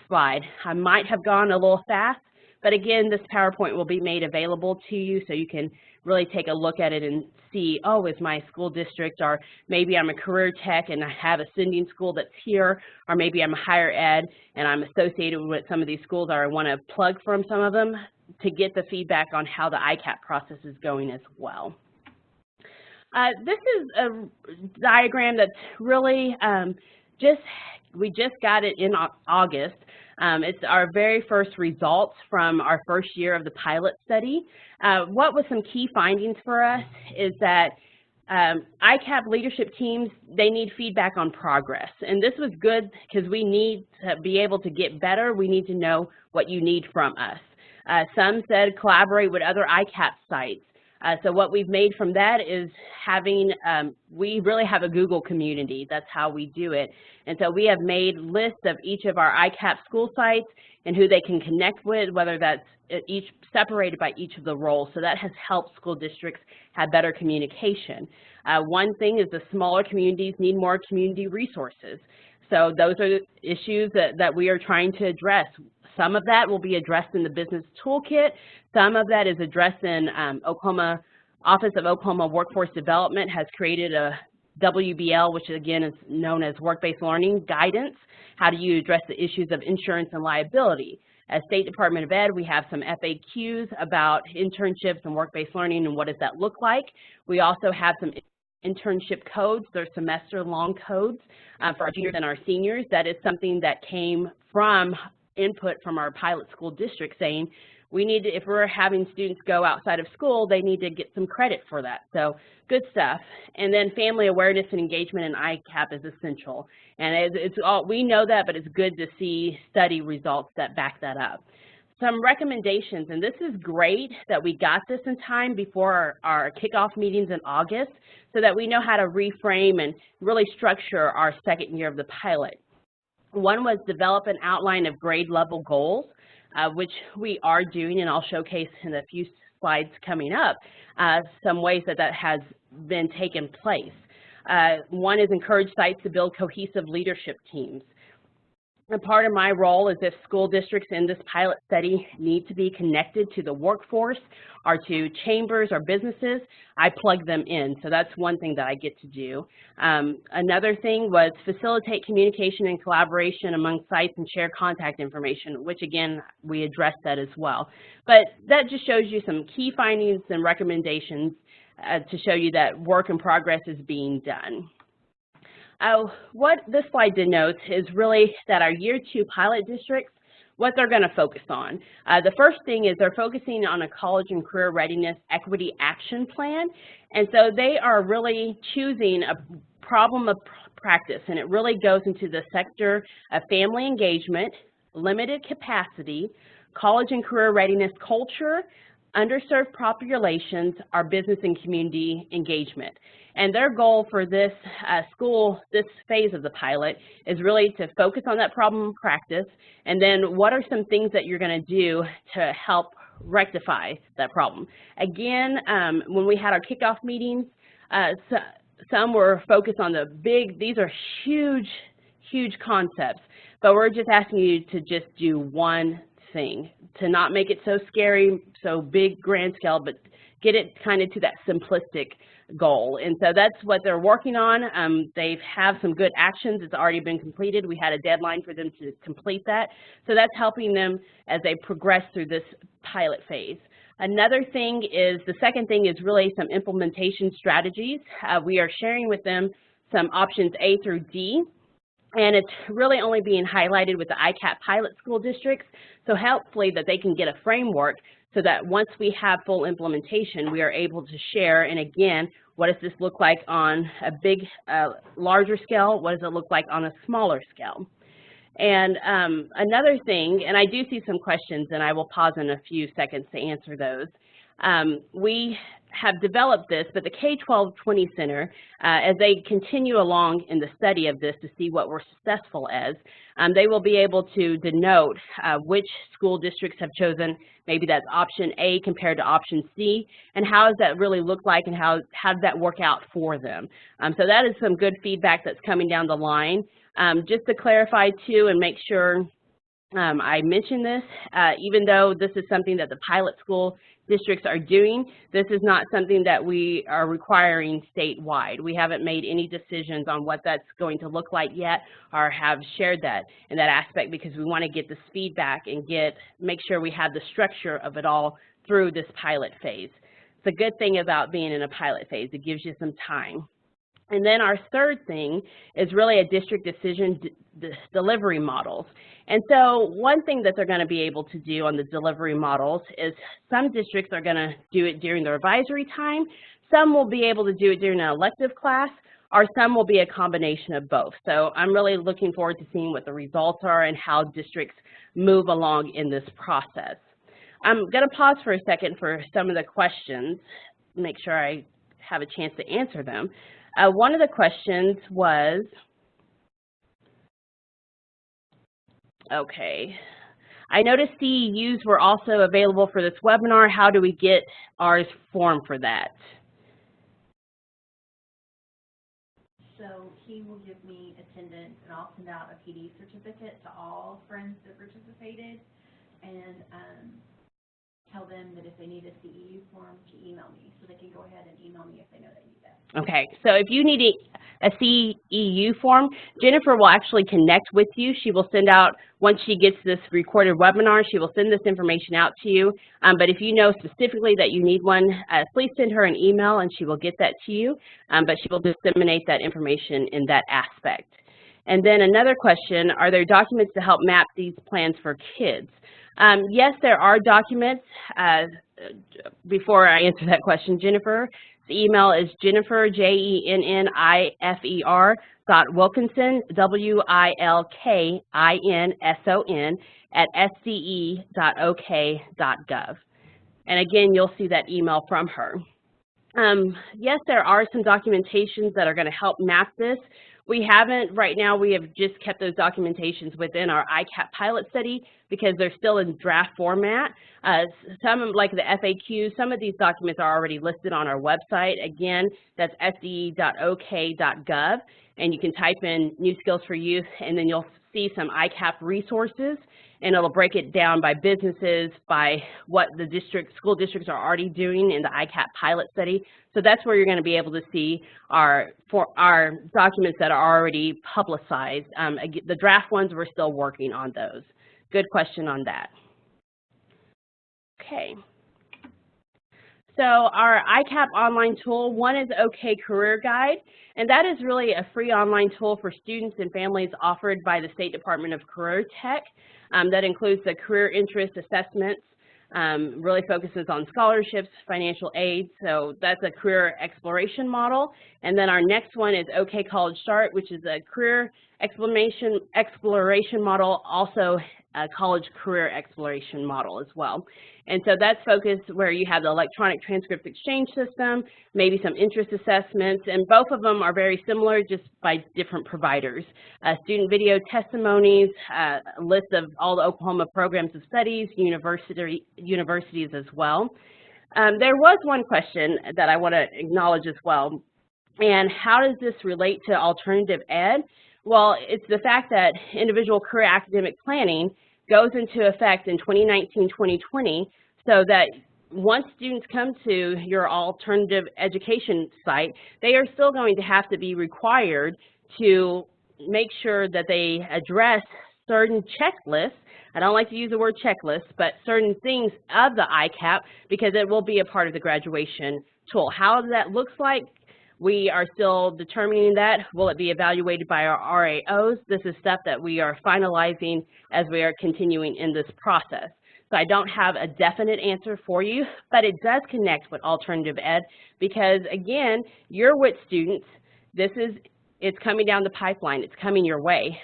slide. I might have gone a little fast, but again, this PowerPoint will be made available to you so you can really take a look at it and see, oh, is my school district, or maybe I'm a career tech and I have a sending school that's here, or maybe I'm a higher ed and I'm associated with some of these schools, or I want to plug from some of them to get the feedback on how the ICAP process is going as well. This is a diagram that's really we just got it in August. It's our very first results from our first year of the pilot study. What was some key findings for us is that ICAP leadership teams, they need feedback on progress. And this was good because we need to be able to get better. We need to know what you need from us. Some said collaborate with other ICAP sites. So what we've made from that is having, we really have a Google community. That's how we do it. And so we have made lists of each of our ICAP school sites and who they can connect with, whether that's each separated by each of the roles. So that has helped school districts have better communication. One thing is the smaller communities need more community resources. So those are the issues that we are trying to address. Some of that will be addressed in the business toolkit. Some of that is addressed in Oklahoma, Office of Oklahoma Workforce Development has created a WBL, which again is known as work-based learning guidance. How do you address the issues of insurance and liability? As State Department of Ed, we have some FAQs about internships and work-based learning and what does that look like. We also have some internship codes. They're semester-long codes for our juniors and our seniors. That is something that came from input from our pilot school district saying we need to, if we're having students go outside of school, they need to get some credit for that. So good stuff. And then family awareness and engagement in ICAP is essential. And it's all, we know that, but it's good to see study results that back that up. Some recommendations, and this is great that we got this in time before our kickoff meetings in August so that we know how to reframe and really structure our second year of the pilot. One was develop an outline of grade level goals, which we are doing, and I'll showcase in a few slides coming up some ways that that has been taken place. One is encourage sites to build cohesive leadership teams. And part of my role is if school districts in this pilot study need to be connected to the workforce or to chambers or businesses, I plug them in. So that's one thing that I get to do. Another thing was facilitate communication and collaboration among sites and share contact information, which again, we addressed that as well. But that just shows you some key findings and recommendations to show you that work in progress is being done. What this slide denotes is really that our year 2 pilot districts, what they're going to focus on. The first thing is they're focusing on a college and career readiness equity action plan. And so they are really choosing a problem of practice, and it really goes into the sector of family engagement, limited capacity, college and career readiness culture, underserved populations, our business and community engagement. And their goal for this this phase of the pilot is really to focus on that problem practice, and then what are some things that you're going to do to help rectify that problem. Again, when we had our kickoff meetings, some were focused on the big, these are huge, huge concepts, but we're just asking you to just do one thing, to not make it so scary, so big, grand scale, but get it kind of to that simplistic goal. And so that's what they're working on. They have some good actions. It's already been completed. We had a deadline for them to complete that. So that's helping them as they progress through this pilot phase. Another thing is, the second thing is really some implementation strategies. We are sharing with them some options A through D, and it's really only being highlighted with the ICAP pilot school districts, so hopefully that they can get a framework so that once we have full implementation, we are able to share, and again, what does this look like on a big, larger scale? What does it look like on a smaller scale? And another thing, and I do see some questions, and I will pause in a few seconds to answer those. We have developed this, but the K-12-20 Center, as they continue along in the study of this to see what we're successful as, they will be able to denote which school districts have chosen, maybe that's option A compared to option C, and how does that really look like, and how did that work out for them. So that is some good feedback that's coming down the line. Just to clarify too, and make sure I mention this, even though this is something that the pilot school districts are doing, this is not something that we are requiring statewide. We haven't made any decisions on what that's going to look like yet, or have shared that in that aspect, because we want to get this feedback and make sure we have the structure of it all through this pilot phase. It's a good thing about being in a pilot phase. It gives you some time. And then our third thing is really a district decision delivery models. And so one thing that they're going to be able to do on the delivery models is some districts are going to do it during their advisory time, some will be able to do it during an elective class, or some will be a combination of both. So I'm really looking forward to seeing what the results are and how districts move along in this process. I'm going to pause for a second for some of the questions, make sure I have a chance to answer them. One of the questions was, okay, I noticed CEUs were also available for this webinar. How do we get ours formed for that? So he will give me attendance, and I'll send out a PD certificate to all friends that participated, and tell them that if they need a CEU form to email me, so they can go ahead and email me if they know they need that. Okay, so if you need a CEU form, Jennifer will actually connect with you. She will send out, once she gets this recorded webinar, she will send this information out to you. But if you know specifically that you need one, please send her an email and she will get that to you. But she will disseminate that information in that aspect. And then another question, are there documents to help map these plans for kids? Yes, there are documents. Before I answer that question, Jennifer's email is Jennifer, Jennifer, .Wilkinson, WILKINSON, @sce.ok.gov. And again, you'll see that email from her. Yes, there are some documentations that are going to help map this. We haven't, right now, we have just kept those documentations within our ICAP pilot study because they're still in draft format. Some, like the FAQ, some of these documents are already listed on our website. Again, that's sce.ok.gov, and you can type in New Skills for Youth, and then you'll see some ICAP resources, and it'll break it down by businesses, by what the school districts are already doing in the ICAP pilot study. So that's where you're going to be able to see our documents that are already publicized. The draft ones, we're still working on those. Good question on that. Okay. So our ICAP online tool, one is OK Career Guide, and that is really a free online tool for students and families offered by the State Department of Career Tech. That includes the career interest assessments, really focuses on scholarships, financial aid, so that's a career exploration model. And then our next one is OK College Start, which is a career exploration model, also a college career exploration model as well. And so that's focused where you have the electronic transcript exchange system, maybe some interest assessments, and both of them are very similar just by different providers. Student video testimonies, a list of all the Oklahoma programs of studies, universities as well. There was one question that I want to acknowledge as well, and how does this relate to alternative ed? Well, it's the fact that individual career academic planning goes into effect in 2019-2020, so that once students come to your alternative education site, they are still going to have to be required to make sure that they address certain checklists. I don't like to use the word checklist, but certain things of the ICAP, because it will be a part of the graduation tool. How that looks like, we are still determining that. Will it be evaluated by our RAOs? This is stuff that we are finalizing as we are continuing in this process. So I don't have a definite answer for you, but it does connect with alternative ed because, again, you're with students. It's coming down the pipeline. It's coming your way.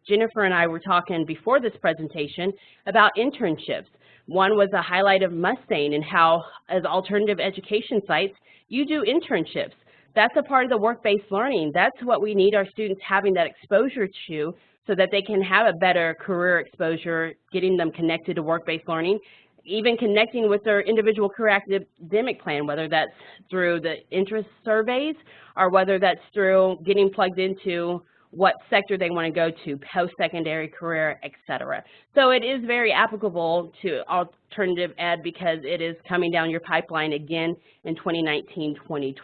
Jennifer and I were talking before this presentation about internships. One was a highlight of Mustang and how, as alternative education sites, you do internships. That's a part of the work-based learning. That's what we need our students having that exposure to so that they can have a better career exposure, getting them connected to work-based learning, even connecting with their individual career academic plan, whether that's through the interest surveys or whether that's through getting plugged into what sector they want to go to, post-secondary career, etc. So it is very applicable to alternative ed because it is coming down your pipeline again in 2019-2020.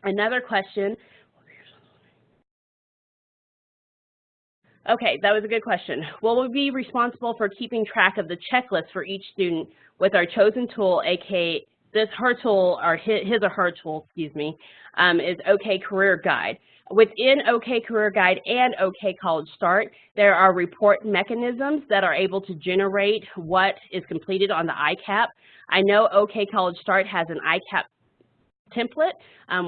Another question. Okay, that was a good question. Will we be responsible for keeping track of the checklist for each student with our chosen tool, aka her tool, or his or her tool, excuse me, is OK Career Guide. Within OK Career Guide and OK College Start, there are report mechanisms that are able to generate what is completed on the ICAP. I know OK College Start has an ICAP template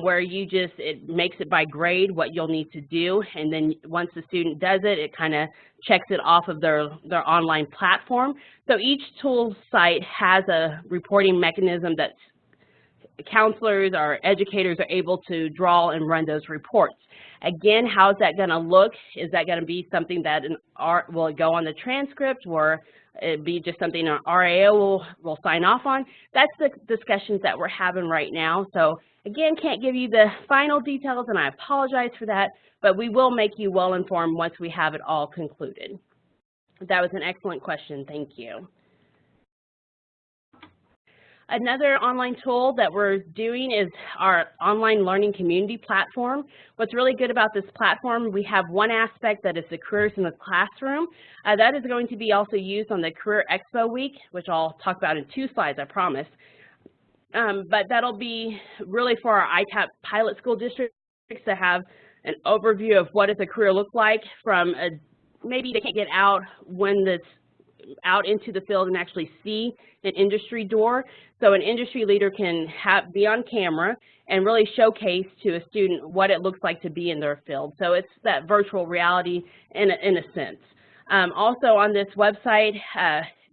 where it makes it by grade what you'll need to do, and then once the student does it, it kind of checks it off of their online platform. So each tool site has a reporting mechanism that counselors or educators are able to draw and run those reports. Again, how's that going to look? Is that going to be something that will it go on the transcript, or it be just something an RAO will sign off on? That's the discussions that we're having right now. So again, can't give you the final details, and I apologize for that, but we will make you well informed once we have it all concluded. That was an excellent question. Thank you. Another online tool that we're doing is our online learning community platform. What's really good about this platform, we have one aspect that is the careers in the classroom. That is going to be also used on the Career Expo Week, which I'll talk about in 2 slides, I promise. But that'll be really for our ICAP pilot school districts to have an overview of what does a career look like from maybe they can't get out when this out into the field and actually see an industry door. So an industry leader can be on camera and really showcase to a student what it looks like to be in their field. So it's that virtual reality in a sense. Also on this website,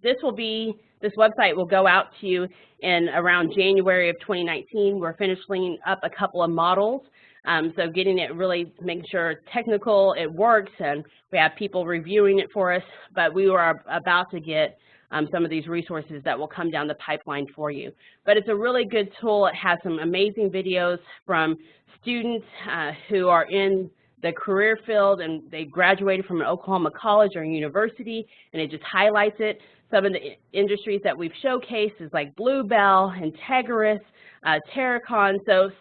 this website will go out to you in around January of 2019. We're finishing up a couple of models. So getting it really, making sure technical, it works, and we have people reviewing it for us, but we are about to get some of these resources that will come down the pipeline for you. But it's a really good tool. It has some amazing videos from students who are in the career field and they graduated from an Oklahoma college or university, and it just highlights it. Some of the industries that we've showcased is like Bluebell, Integris, Terracon. So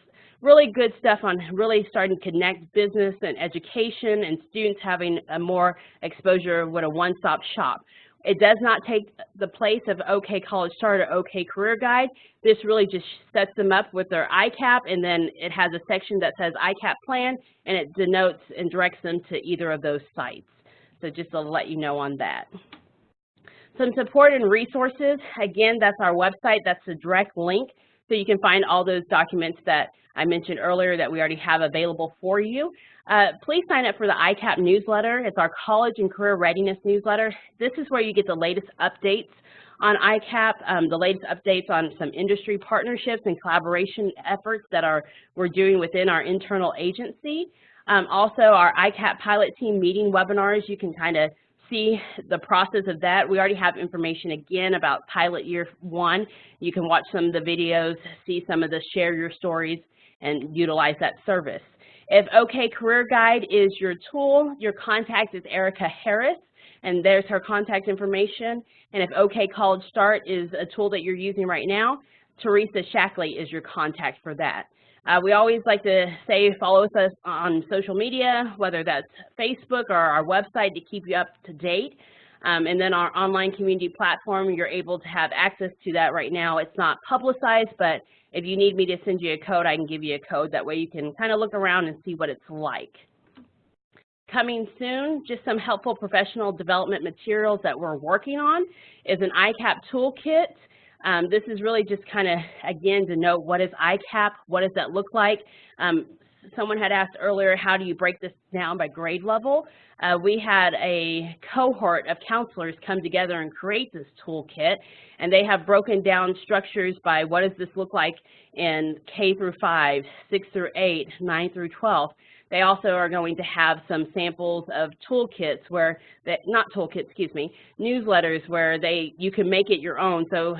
really good stuff on really starting to connect business and education and students having a more exposure with a one-stop shop. It does not take the place of OK College Start or OK Career Guide. This really just sets them up with their ICAP, and then it has a section that says ICAP Plan, and it denotes and directs them to either of those sites. So just to let you know on that. Some support and resources. Again, that's our website. That's the direct link. So you can find all those documents that I mentioned earlier that we already have available for you. Please sign up for the ICAP newsletter. It's our college and career readiness newsletter. This is where you get the latest updates on ICAP, the latest updates on some industry partnerships and collaboration efforts that we're doing within our internal agency. Also, our ICAP pilot team meeting webinars, you can kind of see the process of that. We already have information again about pilot year 1. You can watch some of the videos, see some of the share your stories, and utilize that service. If OK Career Guide is your tool, your contact is Erica Harris, and there's her contact information. And if OK College Start is a tool that you're using right now, Teresa Shackley is your contact for that. We always like to say follow us on social media, whether that's Facebook or our website, to keep you up to date. And then our online community platform, you're able to have access to that right now. It's not publicized, but if you need me to send you a code, I can give you a code. That way you can kind of look around and see what it's like. Coming soon, just some helpful professional development materials that we're working on is an ICAP toolkit. This is really just kind of, again, to note what is ICAP, what does that look like. Someone had asked earlier, how do you break this down by grade level? We had a cohort of counselors come together and create this toolkit, and they have broken down structures by what does this look like in K through 5, 6 through 8, 9 through 12. They also are going to have some samples of toolkits where, not toolkits, excuse me, newsletters where you can make it your own. So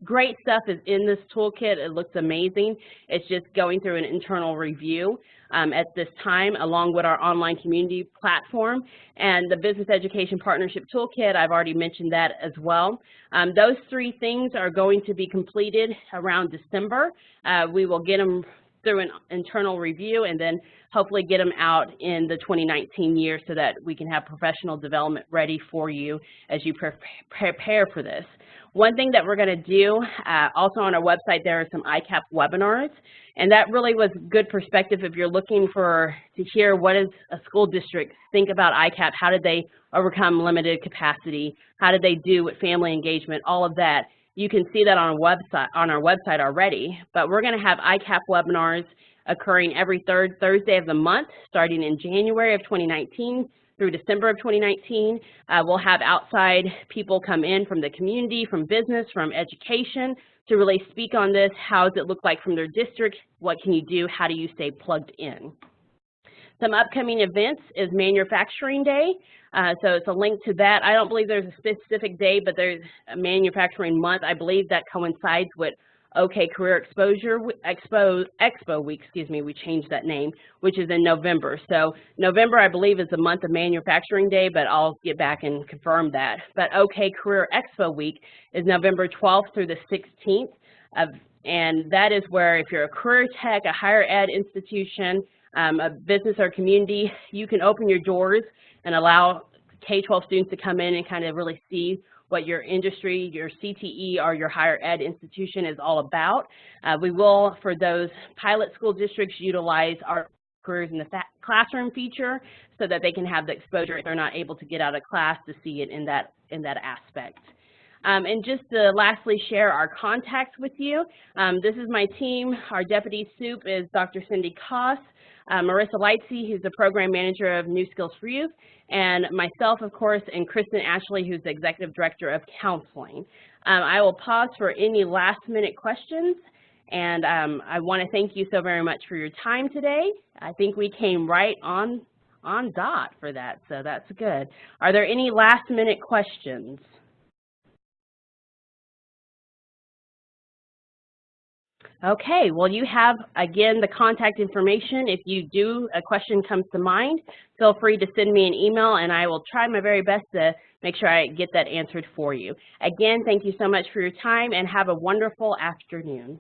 great stuff is in this toolkit. It looks amazing. It's just going through an internal review at this time, along with our online community platform. And the Business Education Partnership Toolkit, I've already mentioned that as well. Those three things are going to be completed around December. We will get them through an internal review and then hopefully get them out in the 2019 year so that we can have professional development ready for you as you prepare for this. One thing that we're going to do, also on our website, there are some ICAP webinars, and that really was good perspective if you're looking to hear what does a school district think about ICAP, how did they overcome limited capacity, how did they do with family engagement, all of that. You can see that on our website already, but we're going to have ICAP webinars occurring every third Thursday of the month, starting in January of 2019 through December of 2019. We'll have outside people come in from the community, from business, from education, to really speak on this. How does it look like from their district? What can you do? How do you stay plugged in? Some upcoming events is Manufacturing Day. So it's a link to that. I don't believe there's a specific day, but there's a Manufacturing Month. I believe that coincides with OK Career Expo Week, excuse me, we changed that name, which is in November. So November, I believe, is the month of Manufacturing Day, but I'll get back and confirm that. But OK Career Expo Week is November 12th through the 16th, and that is where if you're a career tech, a higher ed institution, a business or community, you can open your doors and allow K-12 students to come in and kind of really see what your industry, your CTE, or your higher ed institution is all about. We will, for those pilot school districts, utilize our Careers in the Classroom feature so that they can have the exposure if they're not able to get out of class to see it in that aspect. And just to lastly share our contacts with you. This is my team. Our deputy soup is Dr. Cindy Koss. Marissa Lightsey, who's the program manager of New Skills for Youth, and myself, of course, and Kristen Ashley, who's the executive director of counseling. I will pause for any last-minute questions, and I want to thank you so very much for your time today. I think we came right on dot for that, so that's good. Are there any last-minute questions? Okay, well, you have, again, the contact information. If a question comes to mind, feel free to send me an email, and I will try my very best to make sure I get that answered for you. Again, thank you so much for your time, and have a wonderful afternoon.